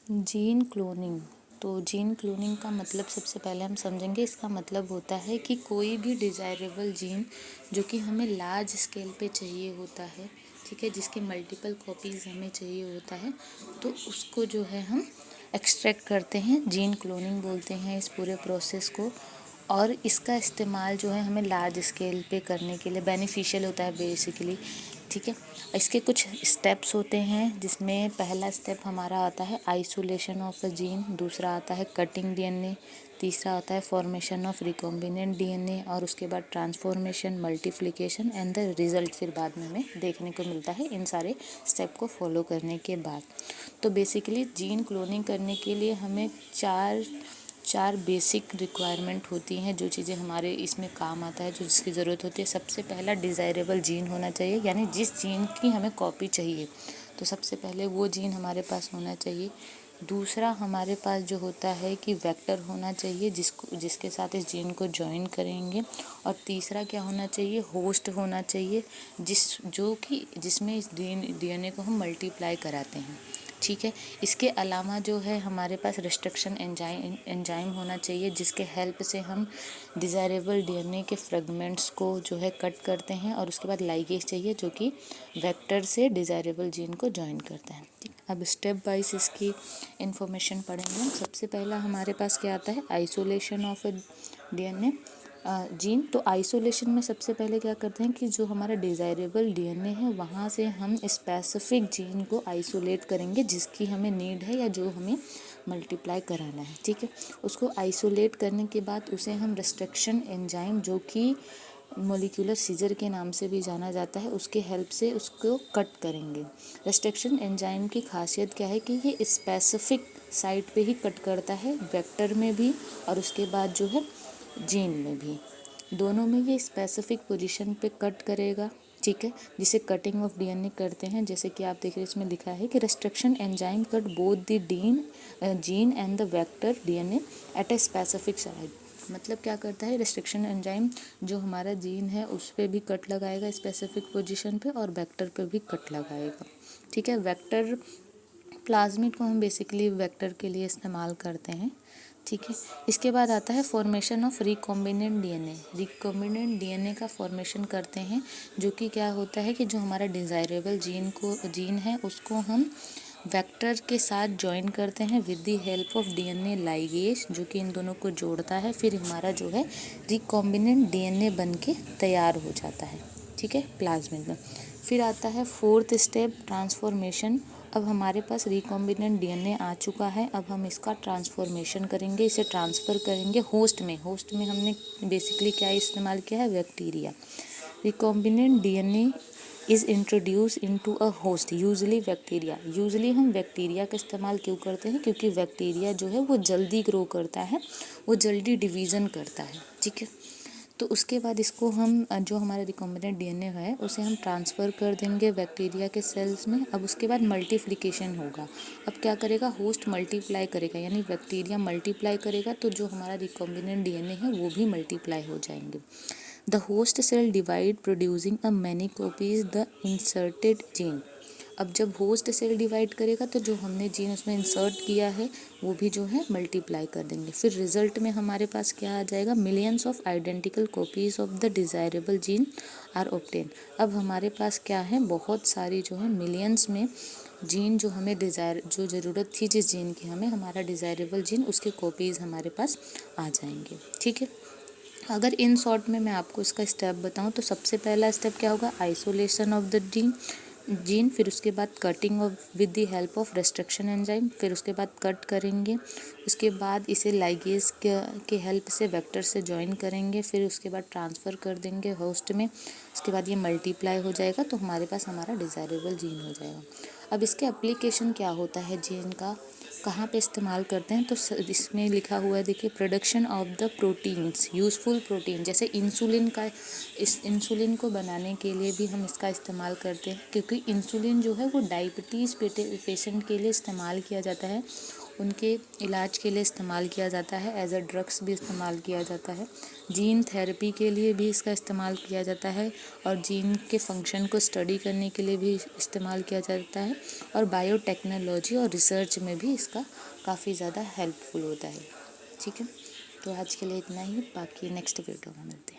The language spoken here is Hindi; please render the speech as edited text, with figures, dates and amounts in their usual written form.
Gene cloning. तो जीन क्लोनिंग का मतलब सबसे पहले हम समझेंगे। इसका मतलब होता है कि कोई भी डिज़ायरेबल जीन जो कि हमें लार्ज स्केल पे चाहिए होता है, ठीक है, जिसके मल्टीपल कॉपीज़ हमें चाहिए होता है, तो उसको जो है हम एक्सट्रैक्ट करते हैं, जीन क्लोनिंग बोलते हैं इस पूरे प्रोसेस को। और इसका इस्तेमाल जो है हमें लार्ज स्केल पे करने के लिए बेनिफिशियल होता है बेसिकली, ठीक है। इसके कुछ स्टेप्स होते हैं, जिसमें पहला स्टेप हमारा आता है आइसोलेशन ऑफ अ जीन, दूसरा आता है कटिंग डीएनए, तीसरा आता है फॉर्मेशन ऑफ रिकॉम्बिनेंट डीएनए, और उसके बाद transformation, multiplication and the result फिर बाद में हमें देखने को मिलता है इन सारे स्टेप को फॉलो करने के बाद। तो बेसिकली जीन क्लोनिंग करने के लिए हमें चार बेसिक रिक्वायरमेंट होती हैं, जो चीज़ें हमारे इसमें काम आता है, जो जिसकी ज़रूरत होती है। सबसे पहला डिज़ायरेबल जीन होना चाहिए, यानी जिस जीन की हमें कॉपी चाहिए तो सबसे पहले वो जीन हमारे पास होना चाहिए। दूसरा हमारे पास जो होता है कि वेक्टर होना चाहिए जिसके साथ इस जीन को जॉइन करेंगे। और तीसरा क्या होना चाहिए, होस्ट होना चाहिए जिसमें इस डीएनए को हम मल्टीप्लाई कराते हैं, ठीक है। इसके अलावा जो है हमारे पास रिस्ट्रिक्शन एंजाइम होना चाहिए, जिसके हेल्प से हम डिज़ायरेबल डीएनए के फ्रेगमेंट्स को जो है कट करते हैं। और उसके बाद लाइगेज चाहिए जो कि वेक्टर से डिज़ायरेबल जीन को जॉइन करता है, ठीक। अब स्टेप वाइज इसकी इंफॉर्मेशन पढ़ेंगे। सबसे पहला हमारे पास क्या आता है, आइसोलेशन ऑफ डीएनए जीन। तो आइसोलेशन में सबसे पहले क्या करते हैं कि जो हमारा डिज़ायरेबल डीएनए है वहाँ से हम स्पेसिफिक जीन को आइसोलेट करेंगे जिसकी हमें नीड है या जो हमें मल्टीप्लाई कराना है, ठीक है। उसको आइसोलेट करने के बाद उसे हम रिस्ट्रिक्शन एंजाइम, जो कि मोलिकुलर सीजर के नाम से भी जाना जाता है, उसके हेल्प से उसको कट करेंगे। रिस्ट्रिक्शन एंजाइम की खासियत क्या है कि ये स्पेसिफिक साइट पे ही कट करता है, वेक्टर में भी और उसके बाद जो है जीन में भी, दोनों में ये स्पेसिफिक पोजीशन पे कट करेगा, ठीक है, जिसे कटिंग ऑफ डीएनए करते हैं। जैसे कि आप देख रहे हैं इसमें लिखा है कि restriction enzyme cut both the gene and the vector DNA at a specific site. मतलब क्या करता है, रिस्ट्रिक्शन एंजाइम जो हमारा जीन है उस पर भी कट लगाएगा स्पेसिफिक पोजीशन पे और वेक्टर पे भी कट लगाएगा, ठीक है। वेक्टर प्लाज्मिड को हम बेसिकली वेक्टर के लिए इस्तेमाल करते हैं, ठीक है। इसके बाद आता है formation of recombinant DNA. Recombinant DNA का फॉर्मेशन करते हैं, जो कि क्या होता है कि जो हमारा डिज़ायरेबल जीन है उसको हम वेक्टर के साथ जॉइन करते हैं with the help of DNA ligase, जो कि इन दोनों को जोड़ता है। फिर हमारा जो है रिकॉम्बिनेंट डीएनए बन के तैयार हो जाता है, ठीक है, प्लाज्मिड में। फिर आता है फोर्थ स्टेप, ट्रांसफॉर्मेशन। अब हमारे पास रिकॉम्बिनेंट डीएनए आ चुका है, अब हम इसका ट्रांसफॉर्मेशन करेंगे, इसे ट्रांसफ़र करेंगे होस्ट में हमने बेसिकली क्या इस्तेमाल किया है, bacteria. Recombinant DNA is introduce into a host, usually bacteria. Usually हम बैक्टीरिया का इस्तेमाल क्यों करते हैं, क्योंकि बैक्टीरिया जो है वो जल्दी ग्रो करता है, वो जल्दी डिवीज़न करता है, ठीक है। तो उसके बाद इसको हम जो हमारा रिकॉम्बिनेंट डीएनए है उसे हम ट्रांसफ़र कर देंगे बैक्टीरिया के सेल्स में। अब उसके बाद मल्टीप्लिकेशन होगा। अब क्या करेगा, होस्ट मल्टीप्लाई करेगा, यानी बैक्टीरिया मल्टीप्लाई करेगा तो जो हमारा रिकॉम्बिनेंट डीएनए है वो भी मल्टीप्लाई हो जाएंगे। The host cell divide producing a many copies the inserted gene. अब जब होस्ट सेल डिवाइड करेगा तो जो हमने जीन उसमें इंसर्ट किया है वो भी जो है मल्टीप्लाई कर देंगे। फिर रिजल्ट में हमारे पास क्या आ जाएगा, millions of identical copies of the desirable gene are obtain. अब हमारे पास क्या है, बहुत सारी जो है मिलियंस में जीन जो हमें जो ज़रूरत थी जिस जीन की हमें, हमारा डिज़ायरेबल जीन, उसके कॉपीज़ हमारे पास आ जाएंगे, ठीक है। अगर इन शॉर्ट में मैं आपको इसका स्टेप बताऊं तो सबसे पहला स्टेप क्या होगा, आइसोलेशन ऑफ द जीन। फिर उसके बाद cutting of with the help of restriction enzyme. फिर उसके बाद कट करेंगे, उसके बाद इसे लाइगेज के हेल्प से वेक्टर से जॉइन करेंगे। फिर उसके बाद ट्रांसफ़र कर देंगे होस्ट में। उसके बाद ये मल्टीप्लाई हो जाएगा तो हमारे पास हमारा डिज़ायरेबल जीन हो जाएगा। अब इसके एप्लीकेशन क्या होता है जीन का, कहाँ पे इस्तेमाल करते हैं, तो इसमें लिखा हुआ है, देखिए, production of the proteins, useful protein, जैसे इस इंसुलिन को बनाने के लिए भी हम इसका इस्तेमाल करते हैं, क्योंकि इंसुलिन जो है वो डायबिटीज़ पेशेंट के लिए इस्तेमाल किया जाता है। उनके इलाज के लिए इस्तेमाल किया जाता है, एज अ ड्रग्स भी इस्तेमाल किया जाता है। जीन थेरेपी के लिए भी इसका इस्तेमाल किया जाता है और जीन के फंक्शन को स्टडी करने के लिए भी इस्तेमाल किया जाता है और बायोटेक्नोलॉजी और रिसर्च में भी इसका काफ़ी ज़्यादा हेल्पफुल होता है। ठीक है, तो आज के लिए इतना ही, बाकी नेक्स्ट वीडियो में मिलते हैं।